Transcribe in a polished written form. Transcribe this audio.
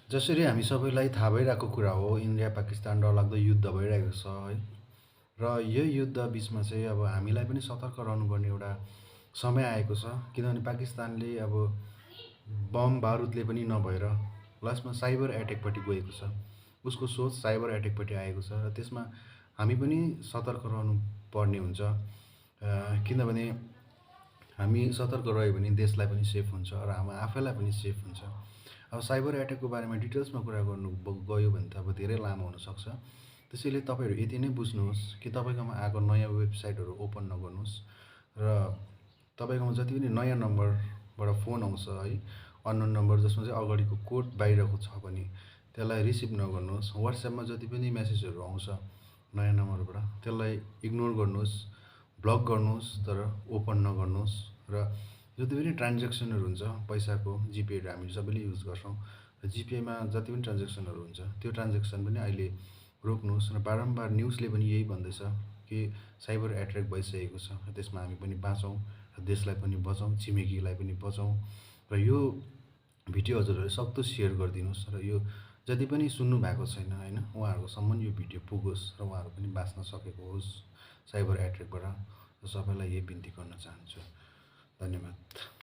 जसरी हामी सबैलाई थाहा भइरहेको कुरा हो, इन्डिया पाकिस्तान डरलाग्दो युद्ध भइरहेको छ है। र यो युद्ध बिचमा चाहिँ अब हामीलाई पनि सतर्क रहनुपर्ने एउटा समय आएको छ। किनभने पाकिस्तानले अब बम बारुदले पनि नभएर लास्टमा साइबर एट्याकपट्टि गएको छ। उसको सोच साइबर एट्याकपट्टि आएको छ र त्यसमा हामी पनि सतर्क रहनु पर्ने हुन्छ। किनभने हामी सतर्क रह्यो भने देशलाई पनि सेफ हुन्छ र हामी आफैलाई पनि सेफ हुन्छ। अब साइबर एट्याकको बारेमा डिटेल्समा कुरा गर्नु गयो भने त अब धेरै लामो हुनसक्छ। त्यसैले तपाईँहरू यति नै बुझ्नुहोस् कि तपाईँकोमा आएको नयाँ वेबसाइटहरू ओपन नगर्नुहोस् र तपाईँकोमा जति पनि नयाँ नम्बरबाट फोन आउँछ है, अननोन नम्बर जसमा चाहिँ अगाडिको कोड बाहिरको छ भने त्यसलाई रिसिभ नगर्नुहोस्। वाट्सएपमा जति पनि मेसेजहरू आउँछ नयाँ नम्बरबाट त्यसलाई इग्नोर गर्नुहोस्, ब्लक गर्नुहोस्, तर ओपन नगर्नुहोस्। र जति पनि ट्रान्जेक्सनहरू हुन्छ पैसाको, जिपेहरू हामी सबैले युज गर्छौँ र जिपेमा जति पनि ट्रान्जेक्सनहरू हुन्छ त्यो ट्रान्जेक्सन पनि अहिले रोक्नुहोस्। र बारम्बार न्युजले पनि यही भन्दैछ कि साइबर एट्याक भइसकेको छ, त्यसमा हामी पनि बाँचौँ र देशलाई पनि बचाउँ, छिमेकीलाई पनि बचाउँ। र यो भिडियो हजुरहरूले सक्दो सेयर गरिदिनुहोस् र यो जति पनि सुन्नु भएको छैन होइन, उहाँहरूकोसम्म यो भिडियो पुगोस् र उहाँहरू पनि बाँच्न सकेको होस् साइबर एट्याकबाट। र सबैलाई यही बिन्ती गर्न चाहन्छु। धन्यवाद।